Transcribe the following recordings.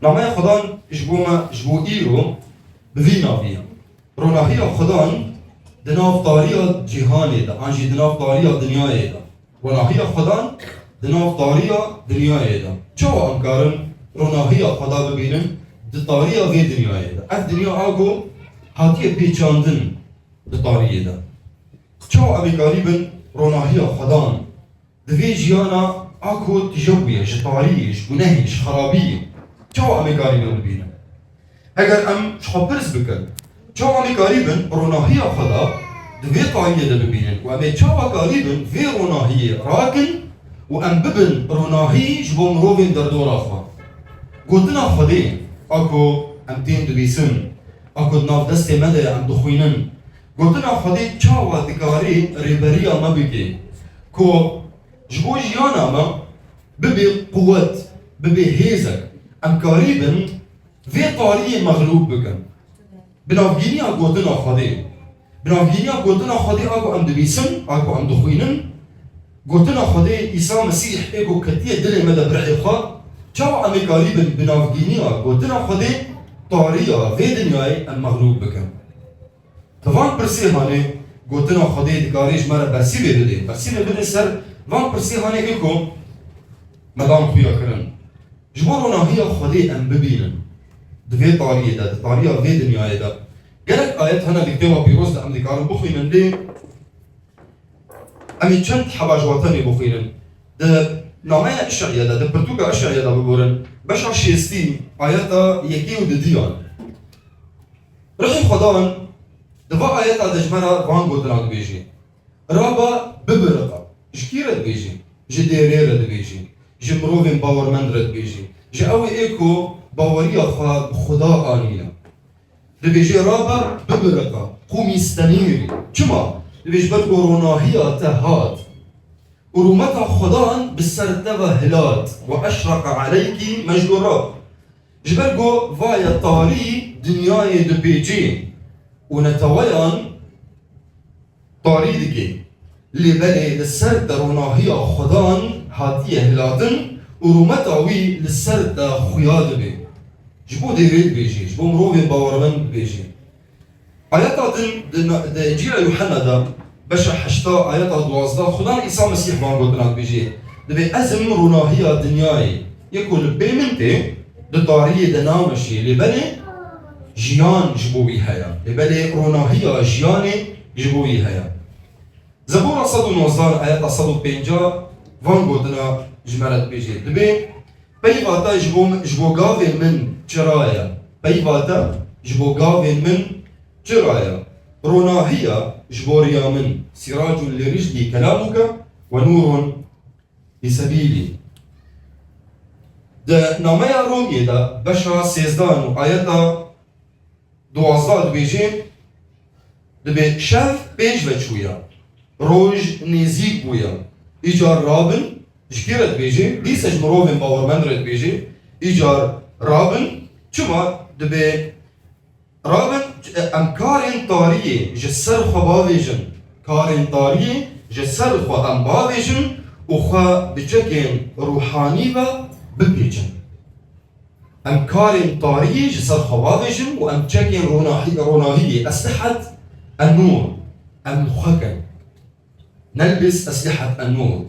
نامه خدان جبو ایرو بوینا بیا روناهی خدان دناف طاریا جهانی دا آنجی دناف طاریا دنیای دا روناهی خدان دناف طاریا دنیای دا چو انکارن روناهی خدا ببینن د طاریا وی دنیای دا اف دنیا آگو هاتیه پیچاندن د طاریه دا چو ابی قریبن روناهی خدان دوی جیانا آکو تجویه جطاریش گناهیش خرابیه چو ابی قریبن ببینن اگر ام شخبرز بکن چو ابی قریبن روناهی خدا دوی طاریه دا ببینن و ابی چو قریبن وی روناهی راکن و ام ببن روناهی جبو مروفین در دور آخوا گوتنا خدی آکو ام تین دویسن آکو ناف دست مده ام دخوینن گوتنا خدی چاوا دکاری ریبریا ما بگی کو جبو جیانا ما ببی قوت ببی هیزک ام قریبن وی طاریه مغلوب بکن بنافگینیا گوتنا خدی بنافگینیا گوتنا خدی آکو ام دویسن آکو ام دخوینن گوتنا خدای عیسی مسیح ایگو کتیه دل مده برای خواه چاو امی قریبن بنافگینیا گوتنا خدای طاریا وی دنیای ام مغلوب بکن توان پرسی هانه گوتنا خدای دکاریش مرا برسی بده سر وان پرسی هانه ایکو مدام خویا کرن جبو روناهی خدای ام ببینن دوی طاریه ده طاریا وی دنیای ده گرک آیت هنه دکتوا پیروز ده ام دکارم بخوینن ده امی چند حواجواتنی بخوینن ده نامه اشعیا ده پرتوکا اشعیا ده بگورن بشا شیستی آیتا یکی و دیان رخی خداوند دوا آیتا دجمرا وان گودران بیجی رابا ببرقا جکی رد بیجی جدیره رد بیجی جمروفین باورمند رد بیجی جه اوی ایکو باوریا خدا آنینا ده بیجی رابا ببرقا قومی استنیری چما؟ ليش بركو روناهية تهات ورومتها خدان بالسرد هلات وأشرق عليك مجد الرب جبركو فايا طاري دنياي دو بيجي ونتويان طاري دكي اللي بني للسرد روناهية خدان هاتية هلاتن ورومتها وي للسرد خياد بي جبو ديريد بيجي جبو مروفين باورمن بيجي آياتا دن إنجيل يوحنا دا بشا حشتا آياتا دوازدا خدان عيسى مسيح وان قدرات بيجي دبي أزم روناهية دنياي يكون بيمنتي دطارية دنامشي لبني جيان جبوي هيا لبني روناهية جياني جبوي هيا زبورة صدو نوزدار آياتا صدو بينجا وان قدرات جمالت بيجي دبي بيواتا جبو غاوين من جرايا بيواتا جبو غاوين من جرايا روناهية جبوريا من سراج لرجلي كلامك ونور لسبيلي ده ناميا رومي ده بشا سيزدان وآياتا دوازداد بيجي دبي شاف بيج وچويا روج نزيق بويا إيجار رابن جكيرت بيجي ليسج مروفين باورمندرت بيجي إيجار رابن چما دبي رابن ام کارین طاریه جسر خو باویجن کارین طاریه جسر خو ام باویجن و خو بچکن روحانی و بپیچن ام کارین طاریه جسر خو باویجن و ام چکن روناهی اسلحة النور ام خکن نلبس اسلحة النور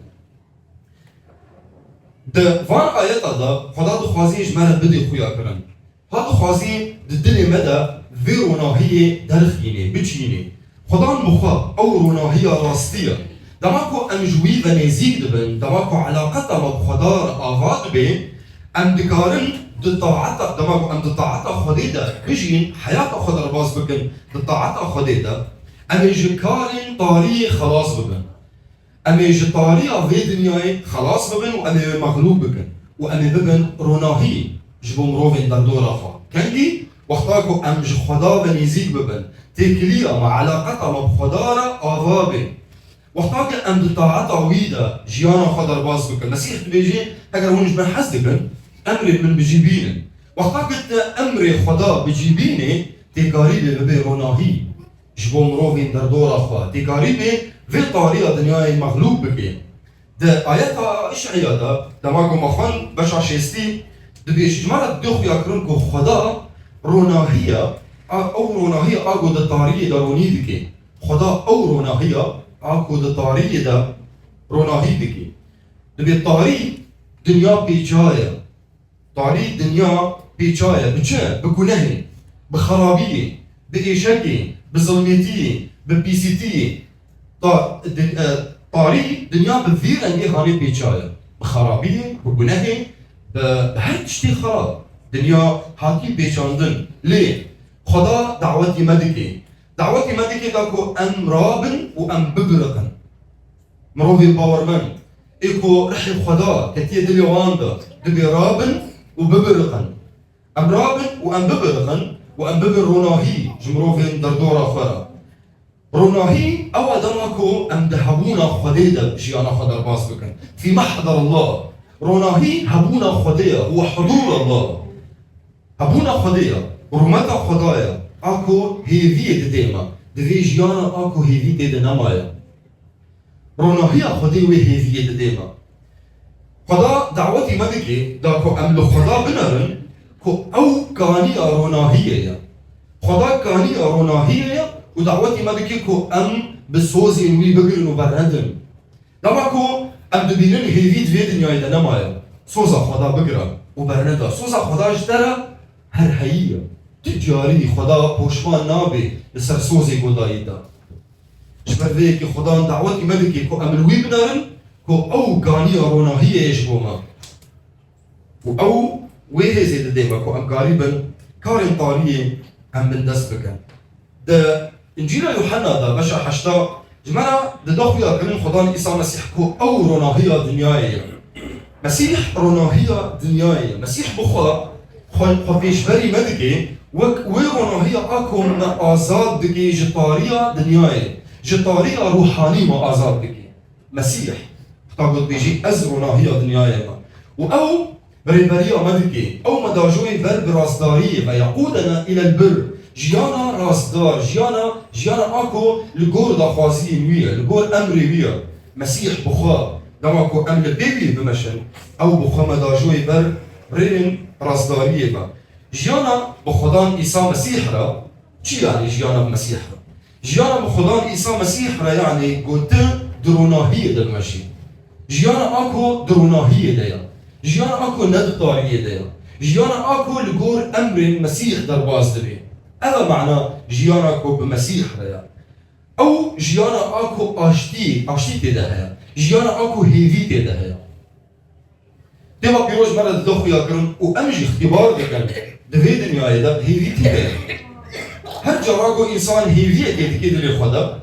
ده وان آیتا دا خدا دخوازی جمعنا بدی خویا کرن ها دخوازی دل مدى في روناهية درخيني بچيني خدان مخا أو روناهية راستية دماكو أم جوي ونزيق دبن دماكو علاقتا مبخدار آغاد بي أم دكارن دطاعتا دماكو أم دطاعتا خديدا بجين حياة خدر باز بكن دطاعتا خديدا أم جكارن طاري خلاص بكن أم جطاري في دنياي خلاص بكن وأم مغلوب بكن وأم بكن روناهي جبو مروفين در دورا خا كنجي وقتاكو ام خدا بنيزيك ببن تكليا مع علاقتا مع خدارا آوابي وقتاك ام دطاعتا ويدا جيانا خدر باز بكن مسيح بيجي اگر هونش من حزدكن امري من بجيبينن وقتاك امر خدا بجيبيني تكاري ببي روناهي جبو مروفين در دورا خوا تكاري في طاريا دنياي مغلوب بكي ده آياتا اشعيا ده دماغو مخان بشع شيستي دبيش جمالة دخو يكرنكو خدا روناهية أو روناهية أكو دا طارية دا رونيدكي خدا أو روناهية أكو دا طارية دا روناهيدكي دبي طاري دنيا بيجاية طاري دنيا بيجاية بچه بكنهي بخرابية بإيشكي بظلمتية ببيسيتية طاري دنيا بذير أنجي هاني بيجاية بخرابية بكنهي بهر تشتي خراب دنيا هاتي بيجاندن ليه؟ خدا دعوتي مدكي داكو أم رابن وأم ببرقن مروفي باورمن إيكو رحي خدا كتير دلي واندا دبي رابن وببرقن أم رابن وأم ببرقن وأم ببر روناهي جمروفين دردورا خورا روناهي أو دمكو أم دهبونا خديدة جيانا خدا باس بكن في محضر الله روناهي هبونا خدية هو حضور الله هبونا خدية ورمتا خدايا أكو هيفية ديما دفي جيانا أكو هيفية دنمايا روناهي خدية وهيفية ديما خدا دعوتي مدكي داكو أملو خدا بنرن كو أو كانية روناهية خدا كانية روناهية ودعوتي مدكي كو أم بسوزين وي بقرن وبردن دمكو أم دبينن هيفية في دنيا دنمايا سوزا خدا بقرن وبرندا سوزا خدا اشترى هر هيئة تجاري خدا پوشمان نابي لسر سوزي قدائي دا شبر ذيكي خدا دعوتي مدكي كو أملوي بنرن كو أو قانية روناهية يشبوما و أو ويه زيد ديما كو أم قاربا كارن طارية أم من دست بكن دا إنجيل يوحنا دا بشا حشتا جمانا دا دخويا كرين خدا إيسا مسيح كو أو روناهية دنياية مسيح روناهية دنياية مسيح بخوا خفيشبري مدكي وروناهية أكو من آزاد دكي جطارية دنياية جطارية روحاني ما آزاد دكي مسيح تاقود بيجي أز روناهية دنياية وأو بريبرية مدكي أو مداجوي بر براسدارية ويقودنا إلى البر جيانا راسدار جيانا أكو لغور دخوازي ويا لغور أمري ويا مسيح بخوا دماكو أمر بيبي بمشن أو بخوا مداجوي بر رين راسدارية با جيانا بخدان إيسا مسيح را چي يعني جيانا بمسيح را؟ جيانا بخدان إيسا مسيح را يعني قلت دروناهية دمشي جيانا أكو دروناهية ديا جيانا أكو ندطارية ديا جيانا أكو لقور أمر مسيح درباز دبي هذا معنى جيانا أكو بمسيح را أو جيانا أكو أشتي تدهيا جيانا أكو هيفي تدهيا تبا بيروج مرة دخو يكرن وأمجي اختبار دكان دفي دنيا دا هيفي تبا هر جراغو إنسان هيفية كي دلي خدا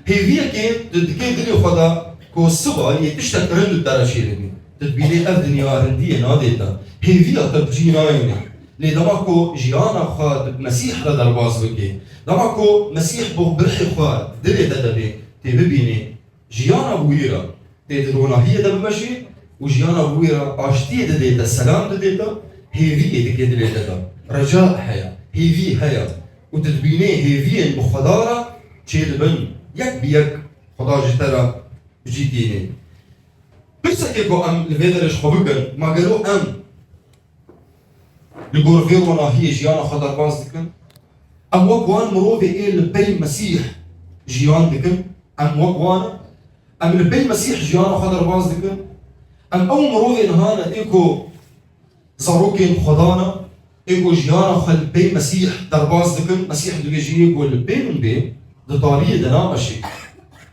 هيفية كي دلي خدا كو الصبا يتشتك رندو درشي لبي تدبيلي أف دنيا رندية ناديتا هيفية تبجي نايني لي دماكو جيانا خاد مسيح را درباز بكي دماكو مسيح برحي خاد دلي تدبي تببيني جيانا بويرا تدرونا هي دبمشي وجيانا بويرا اشتي دديتا السلام دديتا هيفي دكي دديتا رجاء هيا هيفي هيا وتدبيني هيفي المخدارة تشيل بن يك بيك خدا جترا جيتيني بس كيكو ام لفيدرش خبقن ما قالوا ام لقور فيرونا هي جيانا خدر باز دكن ام وقوان مروفي ايه لبي مسيح جيان دكن ام وقوانا ام لبي مسيح جيانا خدر باز دكن ام او مروفي نهانا ايكو زاروكين خدانا ايكو جيانا خل بي مسيح درباز دكن مسيح دو يجي يقول لبي من بي دطارية دنامشي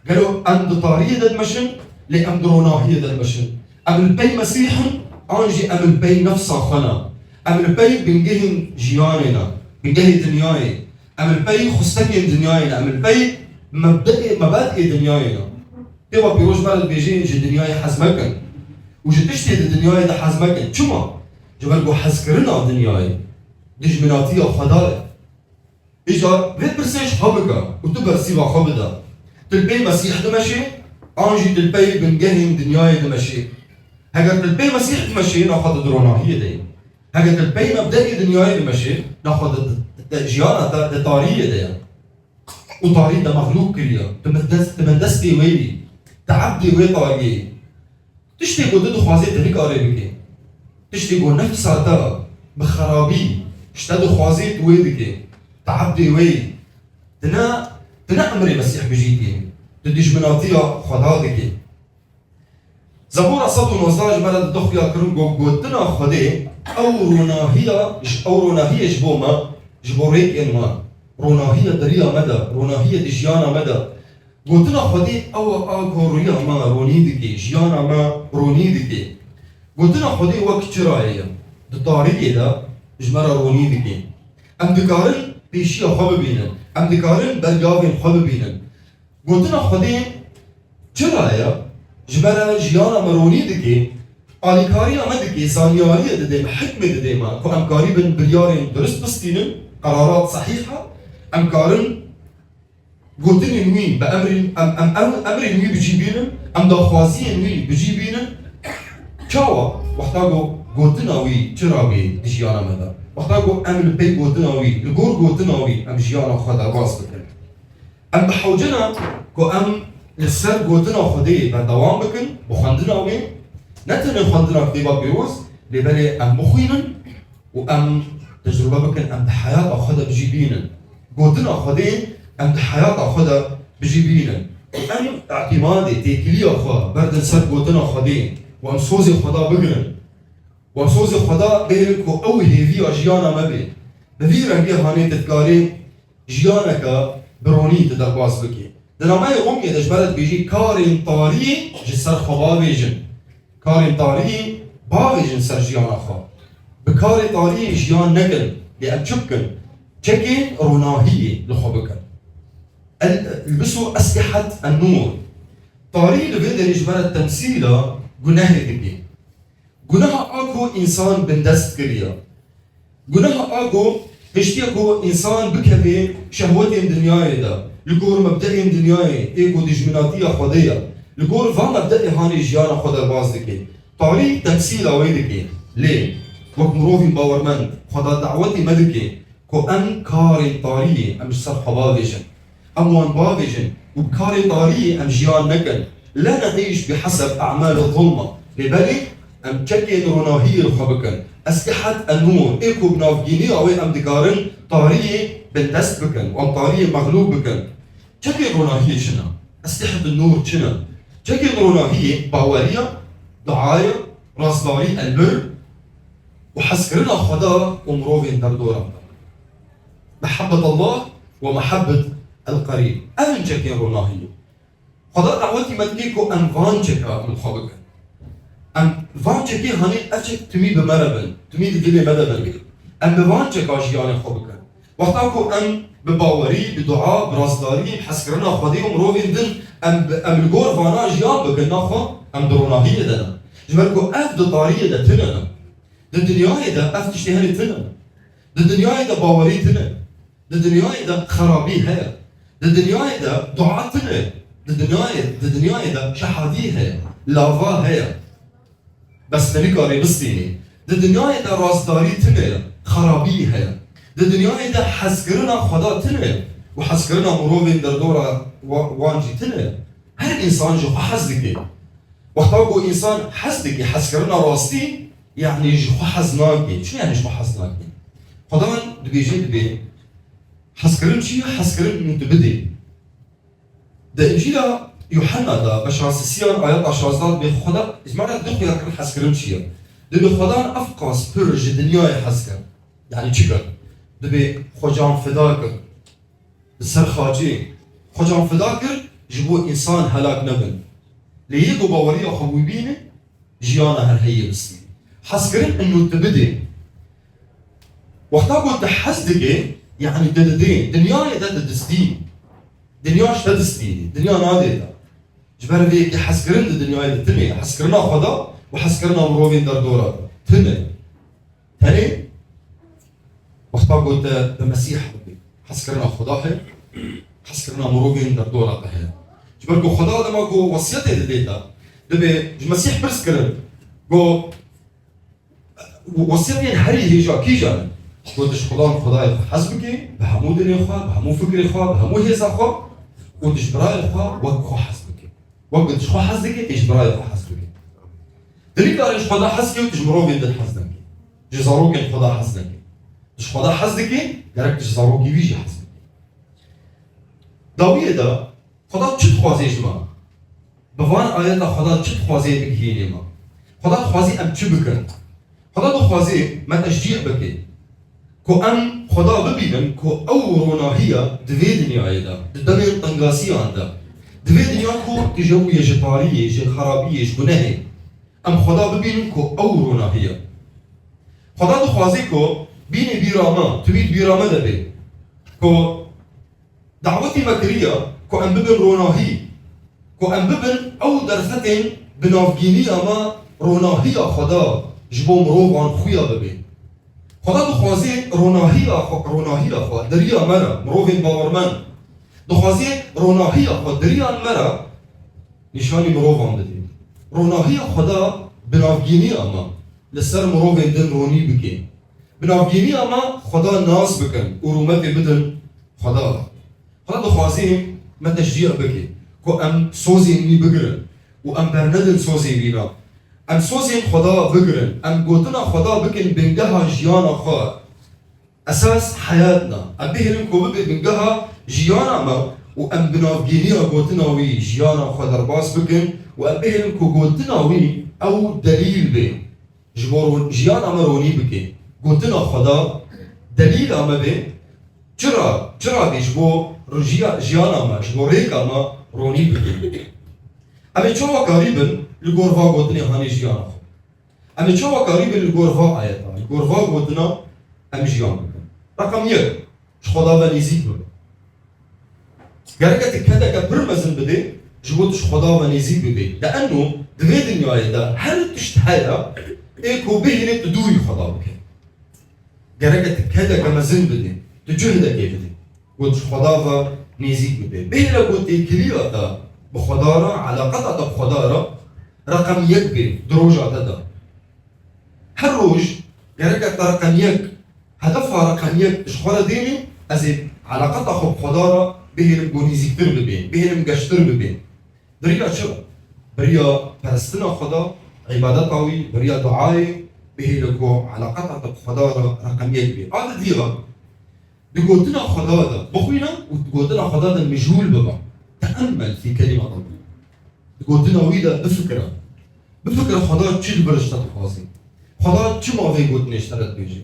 قالوا ام دطارية دمشن لي ام دروناهية دمشن ام البي مسيح انجي ام البي نفسها خنا ام البي بنجهن جياننا بنجهن دنياي ام البي خستكين دنياينا ام البي مبادئ دنياينا تبا بيروج بلد بيجي جي دنياي حزمكن وجي تشتي دنياي ده حزمكن شما جبالكو حزكرنا دنياي ديج مناطية خدايا إجا فيت برسيش خبكا وتبر سيبا خبدا تلبي مسيح دمشي انجي تلبي بنجهن دنياي دمشي هكا تلبي مسيح دمشي ناخد دروناهية دي هكا تلبي مبدئي دنياي دمشي ناخد جيانا دطارية دي وطارية ده مغلوب كليا تمندستي ويلي تعبدي ويطارية تشتي قدد خوازي تريك آري بكي تشتي قو نفسها تا بخرابي اشتدو خوازيت ويدك تعبدي وي تنا أمري مسيح بجيتي تديش مناطية خدادك زبورة 119 مرد دخيا كرم قوتنا خدي أو روناهية جبوما جبوريك إنما روناهية دريا مدى روناهية دجيانا مدى قوتنا خدي أو أغوريا ما رونيدك جيانا ما رونيدك قوتنا خدي وقت شرائية دطاريكي دا جمرا رونيدك أم دكارن بيشيا خواب بينن أم دكارن برقاوين خواب بينن قوتنا خدي شرائية جبرا جيانا مروني دكي آليكاريا مدكي سانياريا دديم حكمة دديما كو أمكاري بن بريارين درست بستينن قرارات صحيحة أمكارن قوتني نوي أمر نوي بجيبينن أم داخوازي نوي بجيبينن كاوا وحتاقو قوتناوي چراوي جيانا مدا وحتاقو أم البي قوتناوي القور قوتناوي أم جيانا خدا راس بكن أم بحوجنا كو أم السر قوتنا خدي بدوام بكن بخندنا وين نتن خندنا كتيبا بيروز لبالي أم بخوينن وأم تجربة بكن أم بحياة أخذها بجيبينن قوتنا خدي أم بحياة أخذها بجيبينن وأم اعتمادي تيكلي أخوة برد السر قوتنا خدي وأم سوزي خدا بقرن وأم سوزي خدا بيرن كو أوي هيفي أجيانا مبي بفي رنجي هاني تتكاري جيانك بروني تدرباز بكي دنامای قومی دش برد بیجی کارین طاری جسر خواب بیجن کارین طاری باویجن سر جیان خو بکار طاری جیان نکن لأن شبكن چکین روناهیه لخوبکن البسوا أسلحة النور طاری لبيدر يجبر تمثيله جناه دبي جناه أكو إنسان بندست كريا جناه أكو هشتيكو إنسان بكبي شهوات الدنيا ده لقور مبدئي دنياي ايكو دجمناتية خدية لقور فا مبدئي هاني جيانا خدا البازدكي طاري تمثيل اويدكي ليه؟ وك مروفي باورمنت خدا دعوتي مدكي كو ام كاري طاري ام جسر حبابيجن ام وان بابيجن وبكاري طاري ام جيان نكن لا نعيش بحسب اعمال الظلمة لبالي ام تشكي روناهية الخبكن اسلحة النور ايكو بنافجيني اوي ام دكارن طاري بالدست بكن وام طاري مغلوب بكن تشكي روناهية شنا اسلحة النور شنا تشكي روناهية باورية دعاية راسداري البر وحسكرنا خدا ومروفين دردورا محبة الله ومحبة القريب أمن تشكي روناهية خدا دعوتي مدنيكو أم فان تشكا من خابكن أم فان تشكي هاني أتشك تمي بمربن تمي دلي مدبن أم بفان تشكا جياني خابكن وقتاكو أم بباوري بدعاء براسداري بحسكرنا خدي ومروفين دن أم الجور فانا جيان بكن ناخو أم دروناهية دنا جمالكو أف دطارية دا تنا الدنيا دا أف تشتهاني تنا الدنيا دا باوري تنا الدنيا دا خرابي هيا الدنيا دا دعاء تنا الدنيا دا شحادي هيا لافا هيا بس نلقاري بستيني الدنيا دا راسداري تنا خرابي هيا الدنيا دا حسكرنا خدا تنا وحسكرنا مروفين دردورا وانجي تنا هر إنسان جو حزدكي وقتاكو إنسان حزدكي حسكرنا راستي يعني جو حزناكي شو يعني جو حزناكي خدان دبيجي دبي حسكرن شي حسكرن من تبدي ده إنجيل يوحنا ده بشراس السيان آيات عشرات بخدا إجمالا دخل يكرر حسكرن شي ده بخدان أفقاس برج الدنيا حسكر يعني شكر دبي خجان فداكر السر خاجي خجان فداكر جبو إنسان هلاك نبن ليجو باوريا خويبينه جيانا هرهية بسنين حسكرين إنه تبدي وقتها قلت حسدقي يعني تددين دنيا تدستين دنياش تدستين دنيا ناديتا جبر فيك حسكرين الدنيا تني حسكرنا خدا وحسكرنا مروفين دردورا تاني وقتها قلت بمسيح حسكرنا خداه حسكرنا مروفين دردورا بهي جبركو خدا دما كو وصيته ديتا دبي المسيح برسكرن كو وصيتين هري هيجا كيجا قلتش خدا حسبك بهمو دنيا خوا بهمو فكري خوا بهمو هيزا خوا قلتش براي خوا وقت خوا حسبك وقتش خوا حسبك ايش براي خوا حسبك دلیل دارش خدا حس که تج مروفین دل حس دنگی جزارو کن خدا حس دنگی تج خدا حس دکی گرک جزارو کی ویجی حس دنگی داویه دا خدا چت خوازیش ما بوان آیت خدا چت خوازی بگیریم ما خدا خوازی ام چی بکن خدا دو خوازی ما تشجیع بکی کو ام خدا ببینن کو او روناهیه دوی دنیای دا دمی تنگاسی آنده دوی دنیا کو تجوی جتاریه جل خرابیه جگنهه ام خدا ببینن کو او روناهیه خدا دو خوازی کو بینی بیراما توید بیراما دبی کو دعوتي مكرية كو أم ببن روناهي كو أم ببن أو درفتين بنافجيني أما روناهي خدا جبو مروف عن خويا ببين خدا دخوازي روناهي خوا دريا مرا مروفين باورمان دخوازي روناهي خوا دريا مرا نشاني مروف عن بدين روناهي خدا بنافجيني أما لسر مروفين دن روني بكين بنافجيني أما خدا ناس بكن ورومتي بدن خدا خدا دخوازیم ما تشجیع بکی کو ام سوزین می بگرن و ام برندن سوزی بینا ام سوزین خدا بگرن ام گوتنا خدا بکن بنگها جیانا خوا اساس حیاتنا ام بهرن کو ببی بنگها جیانا ما و ام بنافگینیا گوتنا وی جیانا خوا درباس بکن و ام بهرن کو گوتنا وی او دلیل بی جبور جیانا ما رونی بکی گوتنا خدا دلیل اما بی چرا بیجبو رجيا جيانا ما جوريكا ما روني بكي أمي شو قريبا الغرفة قدني هاني جيانا أمي شو قريبا الغرفة آياتا الغرفة قدنا أم جيانا رقم يك خدا ونيزيك بك قرقة كذا كبرمزن بدي جبوتش خدا ونيزيك بك لأنه دوي دنيا آياتا هل تشتهيها إيكو بهني تدوي خدا بك قرقة كذا كمزن بدي تجهدك بدي قلت خدا نيزيك ببي بهلا قلت كلية دا بخدارة علاقتها دا بخدارة رقم يك بي دروجة دا هر روج يركب رقم يك هدفها رقم يك شخورة ديني أزي علاقتها بخدارة بهلا قو نيزيك تر ببي بهلا مقشتر ببي دريا شو بريا پرستنا خدا عبادت قوي بريا دعاي بهلا قو علاقتها بخدارة رقم يك بي هذا ديغا بقولتنا خدا ده بخوينا وتقولتنا خدا ده مجهول ببا تأمل في كلمة الله بقولتنا ويدا بفكرة خدا تشيل برشتات خوازي خدا تشي ما في قولتنا اشترت بيجي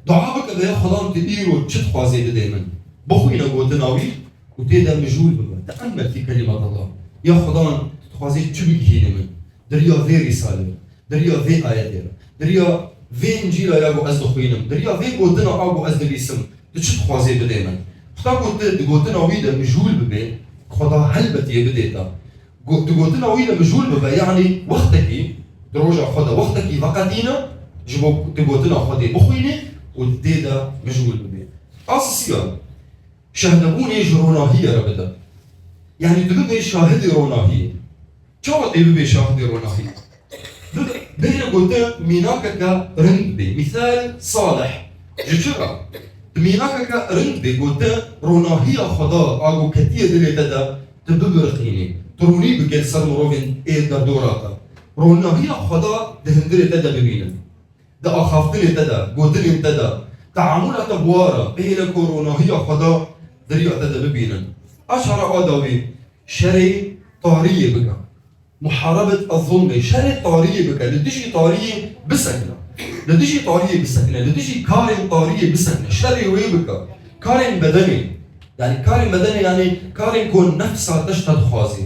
دعابك ده خدا تديرو تشي خوازي ده دايما بخوينا قولتنا ويد وتيدا مجهول ببا تأمل في كلمة الله يا خدا خوازي تشي بيجي من دريا في رسالة دريا في آيات دريا في إنجيل يا أبو أزد خوينم دريا في قولتنا أبو أزد الاسم تشت خوازي بدايما خدا قلتنا ويدا مجهول ببي خدا هلبتي بديتا قلتنا ويدا مجهول ببي يعني وقتكي دروجة خدا وقتكي وقتينا جبو قلتنا خدا بخويني وديدا مجهول ببي أساسيا شهدبوني روناهية ربدا يعني تبقى شاهدي روناهية شو تبقى شاهدي روناهية بينا قلت ميناكك رند بي مثال صالح جشرة ميناكك رند بي قلت روناهية خدا أقو كتير دلي تدا تببرقيني تروني بكل سر مروفين إيدنا دوراتا روناهية خدا دهندري تدا ببينا دا أخافتني تدا قلتني تدا تعاملات بوارا بينا كوروناهية خدا دريا تدا ببينا أشهر آدوي شري طارية بك محاربة الظلم شري طارية بك لديشي طارية بسكنة لديشي طارية بسكنة لديشي كارن طارية بسكنة شري ويبك كارن بدني يعني كارن بدني يعني كارن كون نفسها تشتد خوازي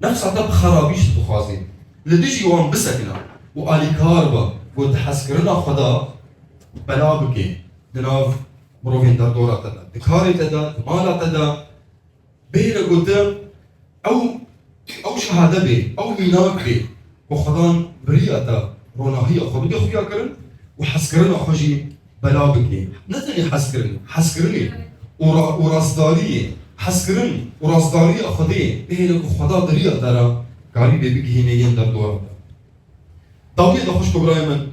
نفسها تب خرابيش تخوازي لديشي وان بسكنة وآلي كاربا وتحسكرنا خدا بلا بكي دناف مروفين در دورة تدا دكاري تدا مالا تدا بيلا قدام أو شهادة بي أو ميناك بي وخدان بريئة روناهية خو بدي خويا كرن وحسكرنا خوجي بلا بكي نتني حسكرني وراسدارية حسكرني وراسدارية خدي بيلا خدا بريئة ترى قريبة بكي هنيين در دورة داوية دا خوش كبراي من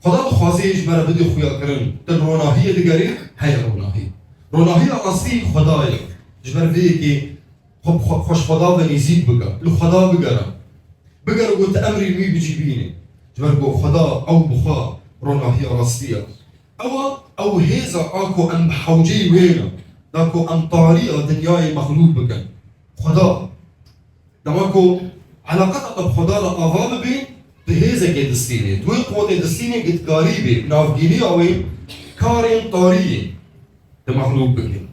خدا بخوازيش مرا بدي خويا كرن تن روناهية دقاري هاي روناهية أصلي خداي جبر فيكي خوش خدا ونيزيك بكا لو خدا بقرا بقر قلت أمري مي بجيبيني جبرقو خدا أو بخا رونا هي راسية أو هيزا أكو أم بحوجي وينا داكو أم طاريقة دنياي مخلوق بكن خدا دماكو علاقتها بخدا لأغاب بين بهيزا قد السيني دوي قوة السيني قد قريبة نافجيني أوي كارين طارية دمخلوق بكن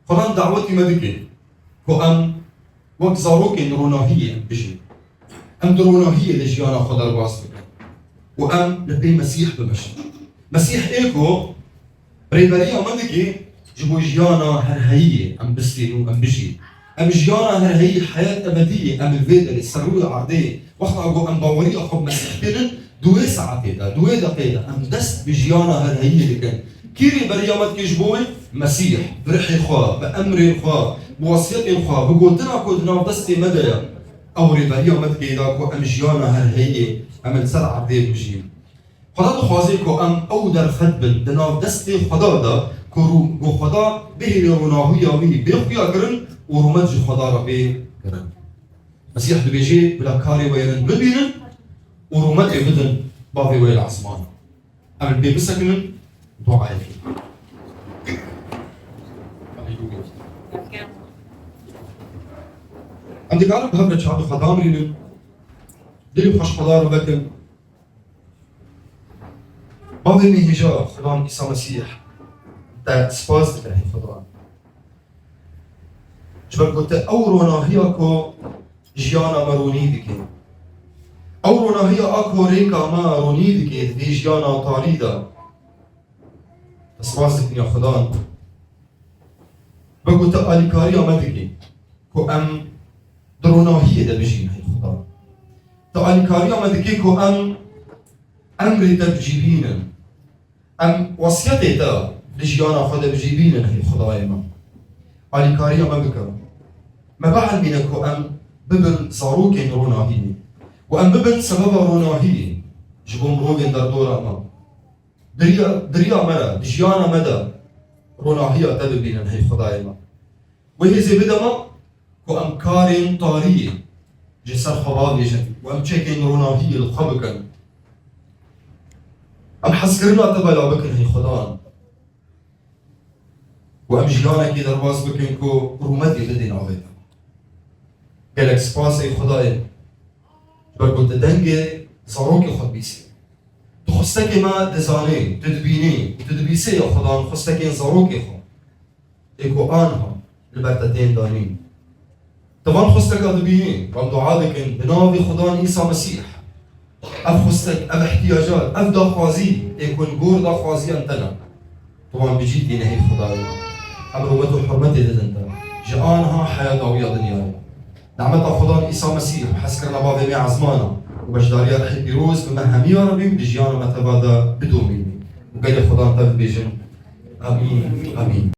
خدا دعوتي ما بكن كو أم وقت زاروكي نروناهية أم بجي أم دروناهية لجيانا خدا الباس بكن وأم نبي مسيح بمشي مسيح إيكو بريبريا مدكي جبو جيانا هرهية أم بسلين أم بجي أم جيانا هرهية حياة أبدية أم الفيدا اللي سروية عرضية وقت أقول أم باوري أخب مسيح كنن دوي ساعة كده دوي دقيقة أم دست بجيانا هرهية اللي كان كيري بريا مدكي جبوي مسيح برحي خواه بأمري خواه بوصيتي خواه بقولتنا كودنا دستي مدايا أو ريبريا مدكي داكو أم جيانا هرهية أم السر عرضية بجي خدا دخوازيكو أم أو در خدبن دناف دستي خدا دا كو خدا به لروناهية وي بيخويا قرن ورمج خدا ربي قرن مسيح دو بيجي بلا كاري ويرن ببينن ورمج بدن بافي ويل عصمان أم البي بسكنن دعائي عندي قالب هبرة شعب خدامرين دلي خوش خدا ربكن بافي ميهجا خدام إيسا مسيح تا سپاس دکرهی خدا جبر قلت او روناهی اکو جیانا مرونی دکی او روناهی اکو ریکا ما رونی دکی دی جیانا طاری دا سپاس دکنی خدا بقلت آلیکاری آمدکی کو ام دروناهی دا بجین هی خدا تا آلیکاری آمدکی کو ام امری دا بجیبینن ام وصیتی دا لجيانا خدا بجيبين هي خداي ما عليكاريا ما بكر ما بعد منكو أم ببن صاروك روناهي وأم ببن سبب روناهي جبوم روجن دردورا ما دريا مرا لجيانا مدى روناهيا تببين هي خداي ما وهي زي بدا ما كو أم كارين طارية جسر خبابي جن وأم تشيكين روناهي الخبكن أم حسكرنا تبلا بكن هي خدان وأم جيانا كي درواز بكن كو رومتي بدين عويدا قالك سباسي خداي برقل تدنجي صاروكي خد بيسي تخستكي ما دزاني تدبيني وتدبيسي يا خدان خستكي صاروكي خد ايكو آنها البرتتين دانين طبعا خستك أدبيني وأم دعابكن بنابي خدان إيسا مسيح أف خستك أف احتياجات أف داخوازي ايكو نقور داخوازي أنتنا طبعا بجيتي نهي خداي أمرومته وحرمتي ددنتا جآنها حياة ضوية دنياي نعمتها خدان إيسا مسيح وحسكرنا بابي مي عزمانا وبجداريا رح بيروز بمهمية ربي بجيانا متبادا بدون مني وقال خدان تف بيجن آمين آمين